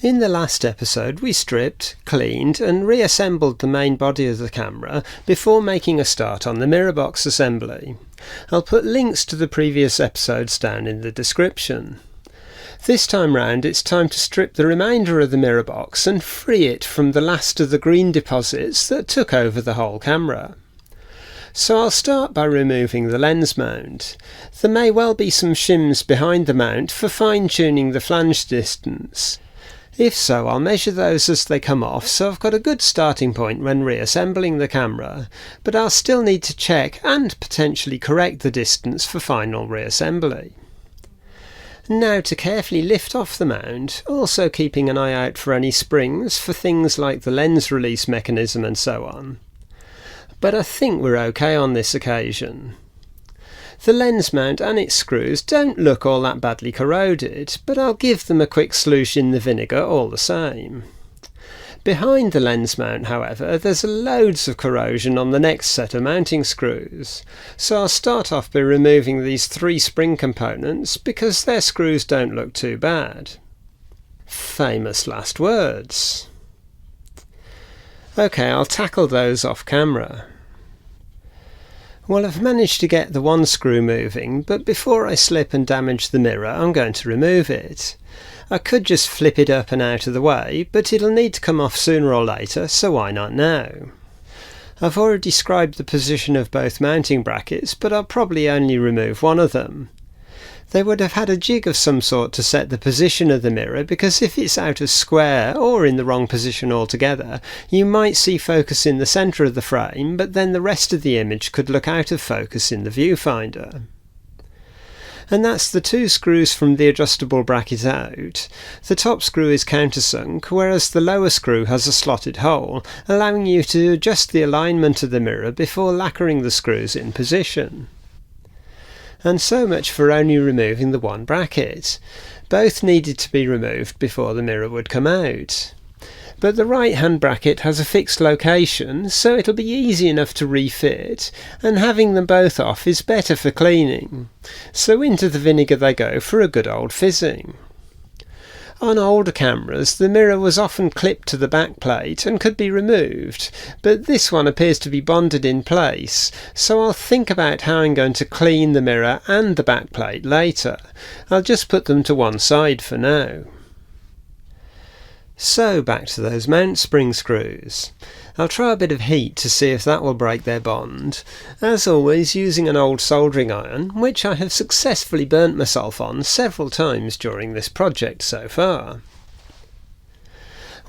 In the last episode we stripped, cleaned and reassembled the main body of the camera before making a start on the mirror box assembly. I'll put links to the previous episodes down in the description. This time round it's time to strip the remainder of the mirror box and free it from the last of the green deposits that took over the whole camera. So I'll start by removing the lens mount. There may well be some shims behind the mount for fine-tuning the flange distance. If so, I'll measure those as they come off, so I've got a good starting point when reassembling the camera, but I'll still need to check and potentially correct the distance for final reassembly. Now to carefully lift off the mount, also keeping an eye out for any springs for things like the lens release mechanism and so on. But I think we're okay on this occasion. The lens mount and its screws don't look all that badly corroded, but I'll give them a quick sloosh in the vinegar all the same. Behind the lens mount, however, there's loads of corrosion on the next set of mounting screws, so I'll start off by removing these 3 spring components because their screws don't look too bad. Famous last words. Okay, I'll tackle those off camera. Well, I've managed to get the one screw moving, but before I slip and damage the mirror, I'm going to remove it. I could just flip it up and out of the way, but it'll need to come off sooner or later, so why not now? I've already described the position of both mounting brackets, but I'll probably only remove one of them. They would have had a jig of some sort to set the position of the mirror, because if it's out of square or in the wrong position altogether, you might see focus in the centre of the frame, but then the rest of the image could look out of focus in the viewfinder. And that's the 2 screws from the adjustable bracket out. The top screw is countersunk, whereas the lower screw has a slotted hole, allowing you to adjust the alignment of the mirror before lacquering the screws in position. And so much for only removing the one bracket. Both needed to be removed before the mirror would come out. But the right hand bracket has a fixed location, so it'll be easy enough to refit, and having them both off is better for cleaning. So into the vinegar they go for a good old fizzing. On older cameras the mirror was often clipped to the back plate and could be removed, but this one appears to be bonded in place, so I'll think about how I'm going to clean the mirror and the back plate later. I'll just put them to one side for now. So back to those mount spring screws. I'll try a bit of heat to see if that will break their bond, as always using an old soldering iron, which I have successfully burnt myself on several times during this project so far.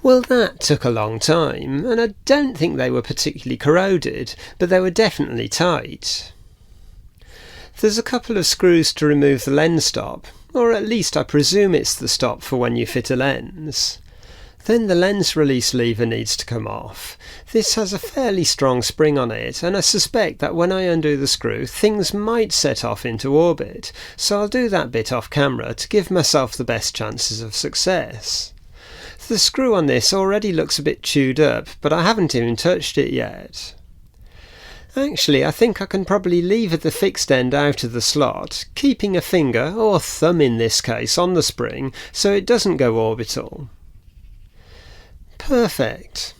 Well, that took a long time, and I don't think they were particularly corroded, but they were definitely tight. There's a couple of screws to remove the lens stop, or at least I presume it's the stop for when you fit a lens. Then the lens release lever needs to come off. This has a fairly strong spring on it, and I suspect that when I undo the screw things might set off into orbit, so I'll do that bit off camera to give myself the best chances of success. The screw on this already looks a bit chewed up, but I haven't even touched it yet. Actually, I think I can probably lever the fixed end out of the slot, keeping a finger, or thumb in this case, on the spring so it doesn't go orbital. Perfect.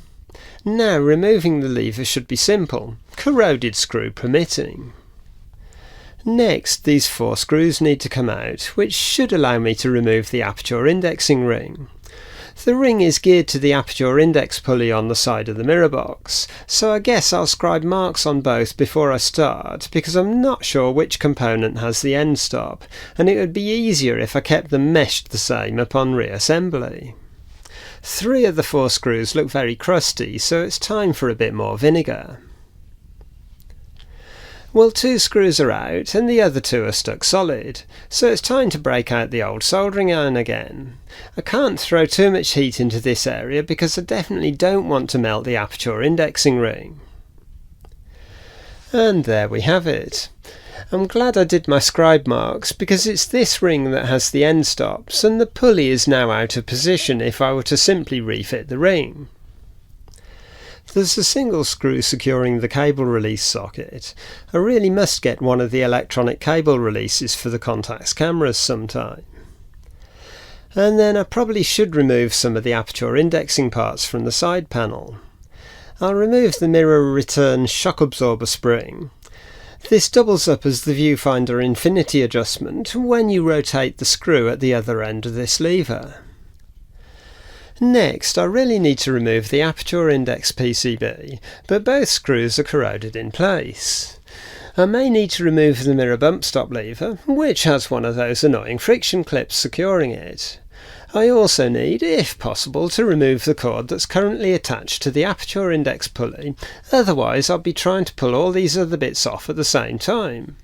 Now removing the lever should be simple, corroded screw permitting. Next, these 4 screws need to come out, which should allow me to remove the aperture indexing ring. The ring is geared to the aperture index pulley on the side of the mirror box, so I guess I'll scribe marks on both before I start, because I'm not sure which component has the end stop, and it would be easier if I kept them meshed the same upon reassembly. 3 of the 4 screws look very crusty, so it's time for a bit more vinegar. Well, 2 screws are out and the other 2 are stuck solid, so it's time to break out the old soldering iron again. I can't throw too much heat into this area because I definitely don't want to melt the aperture indexing ring. And there we have it. I'm glad I did my scribe marks because it's this ring that has the end stops, and the pulley is now out of position if I were to simply refit the ring. There's a single screw securing the cable release socket. I really must get one of the electronic cable releases for the Contax cameras sometime. And then I probably should remove some of the aperture indexing parts from the side panel. I'll remove the mirror return shock absorber spring. This doubles up as the viewfinder infinity adjustment when you rotate the screw at the other end of this lever. Next, I really need to remove the aperture index PCB, but both screws are corroded in place. I may need to remove the mirror bump stop lever, which has one of those annoying friction clips securing it. I also need, if possible, to remove the cord that's currently attached to the aperture index pulley, otherwise I'll be trying to pull all these other bits off at the same time.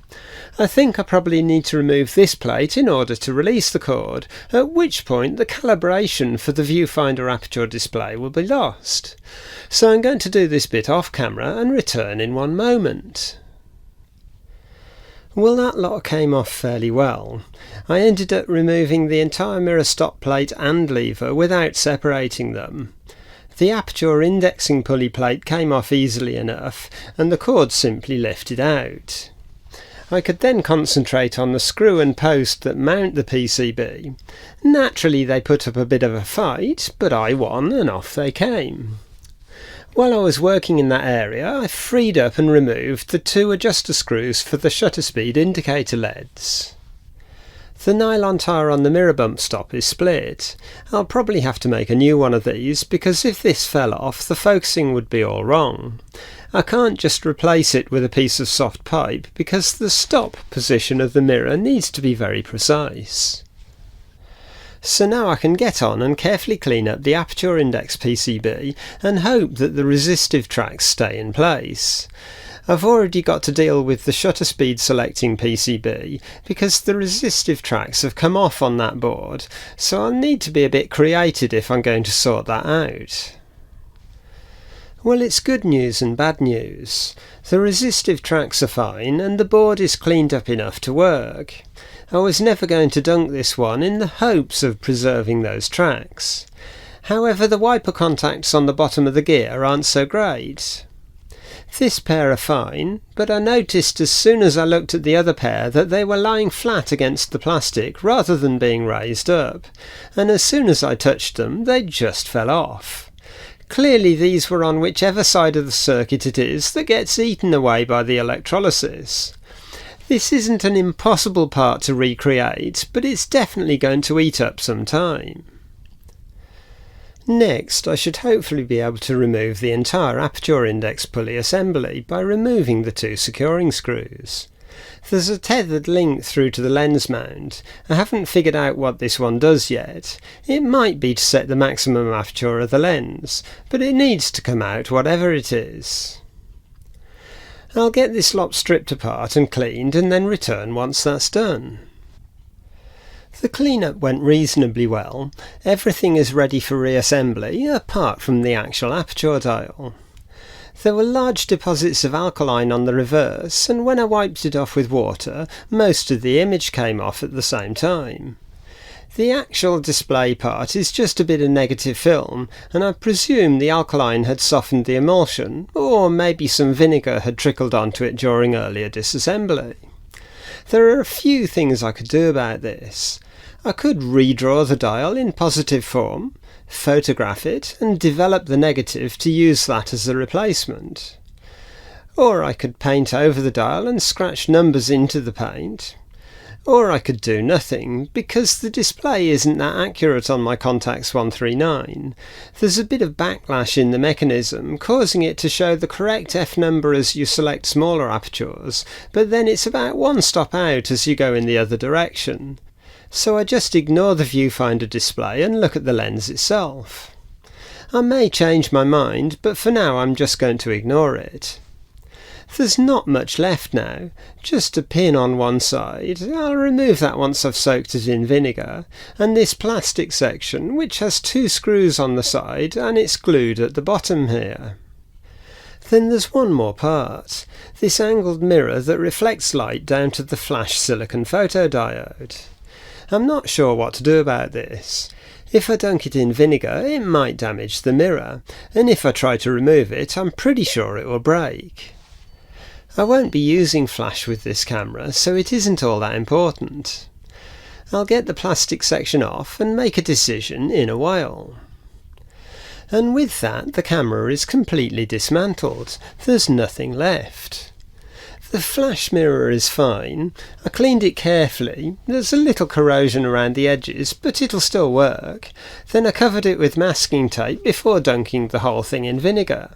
I think I probably need to remove this plate in order to release the cord, at which point the calibration for the viewfinder aperture display will be lost. So I'm going to do this bit off camera and return in one moment. Well, that lot came off fairly well. I ended up removing the entire mirror stop plate and lever without separating them. The aperture indexing pulley plate came off easily enough, and the cord simply lifted out. I could then concentrate on the screw and post that mount the PCB. Naturally they put up a bit of a fight, but I won and off they came. While I was working in that area, I freed up and removed the two adjuster screws for the shutter speed indicator LEDs. The nylon tyre on the mirror bump stop is split. I'll probably have to make a new one of these because if this fell off, the focusing would be all wrong. I can't just replace it with a piece of soft pipe because the stop position of the mirror needs to be very precise. So now I can get on and carefully clean up the aperture index PCB and hope that the resistive tracks stay in place. I've already got to deal with the shutter speed selecting PCB because the resistive tracks have come off on that board, so I'll need to be a bit creative if I'm going to sort that out. Well, it's good news and bad news. The resistive tracks are fine and the board is cleaned up enough to work. I was never going to dunk this one in the hopes of preserving those tracks. However, the wiper contacts on the bottom of the gear aren't so great. This pair are fine, but I noticed as soon as I looked at the other pair that they were lying flat against the plastic rather than being raised up, and as soon as I touched them they just fell off. Clearly these were on whichever side of the circuit it is that gets eaten away by the electrolysis. This isn't an impossible part to recreate, but it's definitely going to eat up some time. Next, I should hopefully be able to remove the entire aperture index pulley assembly by removing the two securing screws. There's a tethered link through to the lens mount. I haven't figured out what this one does yet. It might be to set the maximum aperture of the lens, but it needs to come out whatever it is. I'll get this lot stripped apart and cleaned and then return once that's done. The cleanup went reasonably well. Everything is ready for reassembly apart from the actual aperture dial. There were large deposits of alkaline on the reverse, and when I wiped it off with water, most of the image came off at the same time. The actual display part is just a bit of negative film, and I presume the alkaline had softened the emulsion, or maybe some vinegar had trickled onto it during earlier disassembly. There are a few things I could do about this. I could redraw the dial in positive form, photograph it, and develop the negative to use that as a replacement. Or I could paint over the dial and scratch numbers into the paint. Or I could do nothing, because the display isn't that accurate on my Contax 139. There's a bit of backlash in the mechanism, causing it to show the correct F number as you select smaller apertures, but then it's about one stop out as you go in the other direction. So I just ignore the viewfinder display and look at the lens itself. I may change my mind, but for now I'm just going to ignore it. There's not much left now, just a pin on one side. I'll remove that once I've soaked it in vinegar, and this plastic section which has two screws on the side and it's glued at the bottom here. Then there's one more part, this angled mirror that reflects light down to the flash silicon photodiode. I'm not sure what to do about this. If I dunk it in vinegar it might damage the mirror, and if I try to remove it I'm pretty sure it will break. I won't be using flash with this camera, so it isn't all that important. I'll get the plastic section off and make a decision in a while. And with that, the camera is completely dismantled. There's nothing left. The flash mirror is fine. I cleaned it carefully. There's a little corrosion around the edges, but it'll still work. Then I covered it with masking tape before dunking the whole thing in vinegar.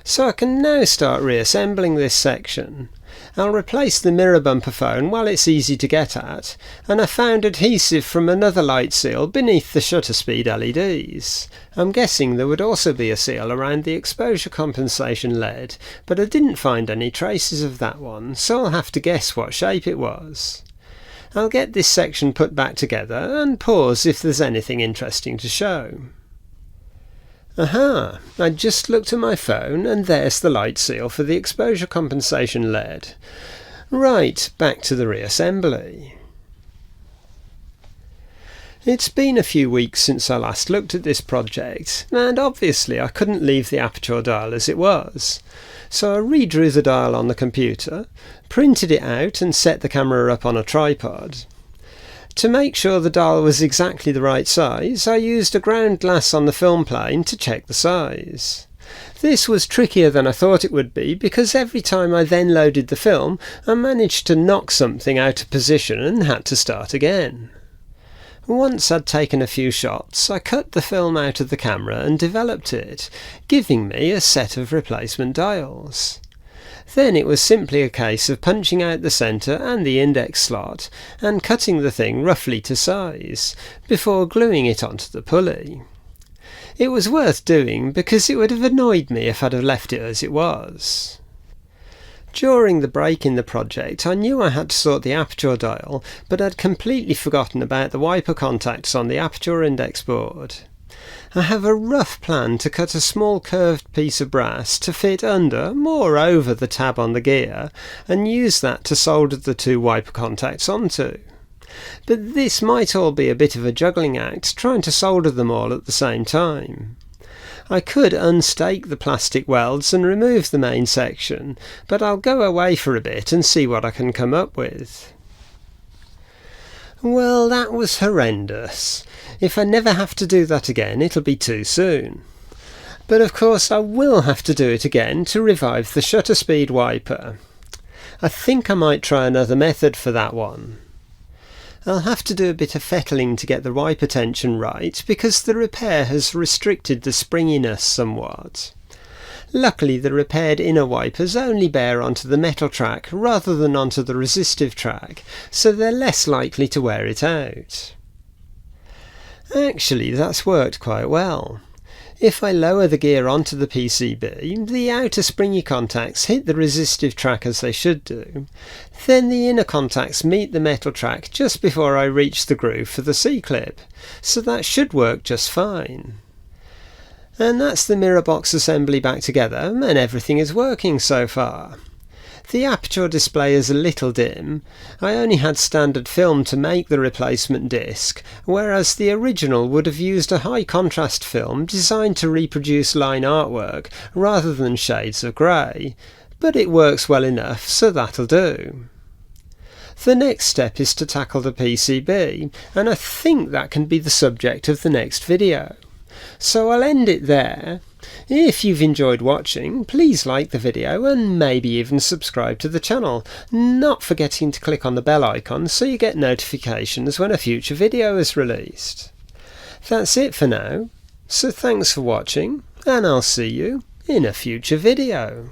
So I can now start reassembling this section. I'll replace the mirror bumper phone while it's easy to get at, and I found adhesive from another light seal beneath the shutter speed LEDs. I'm guessing there would also be a seal around the exposure compensation LED, but I didn't find any traces of that one, so I'll have to guess what shape it was. I'll get this section put back together and pause if there's anything interesting to show. Aha! I just looked at my phone and there's the light seal for the exposure compensation LED. Right, back to the reassembly. It's been a few weeks since I last looked at this project, and obviously I couldn't leave the Aperture dial as it was. So I redrew the dial on the computer, printed it out and set the camera up on a tripod. To make sure the dial was exactly the right size, I used a ground glass on the film plane to check the size. This was trickier than I thought it would be because every time I then loaded the film, I managed to knock something out of position and had to start again. Once I'd taken a few shots, I cut the film out of the camera and developed it, giving me a set of replacement dials. Then it was simply a case of punching out the centre and the index slot and cutting the thing roughly to size, before gluing it onto the pulley. It was worth doing because it would have annoyed me if I'd have left it as it was. During the break in the project I knew I had to sort the Aperture dial, but I'd completely forgotten about the wiper contacts on the Aperture index board. I have a rough plan to cut a small curved piece of brass to fit under, more over the tab on the gear, and use that to solder the two wiper contacts onto. But this might all be a bit of a juggling act, trying to solder them all at the same time. I could unstake the plastic welds and remove the main section, but I'll go away for a bit and see what I can come up with. Well, that was horrendous. If I never have to do that again, it'll be too soon. But of course I will have to do it again to revive the shutter speed wiper. I think I might try another method for that one. I'll have to do a bit of fettling to get the wiper tension right because the repair has restricted the springiness somewhat. Luckily the repaired inner wipers only bear onto the metal track rather than onto the resistive track, so they're less likely to wear it out. Actually, that's worked quite well. If I lower the gear onto the PCB, the outer springy contacts hit the resistive track as they should do. Then the inner contacts meet the metal track just before I reach the groove for the C-clip, so that should work just fine. And that's the mirror box assembly back together, and everything is working so far. The Aperture display is a little dim. I only had standard film to make the replacement disc, whereas the original would have used a high contrast film designed to reproduce line artwork rather than shades of grey, but it works well enough, so that'll do. The next step is to tackle the PCB, and I think that can be the subject of the next video. So I'll end it there. If you've enjoyed watching, please like the video and maybe even subscribe to the channel, not forgetting to click on the bell icon so you get notifications when a future video is released. That's it for now, so thanks for watching and I'll see you in a future video.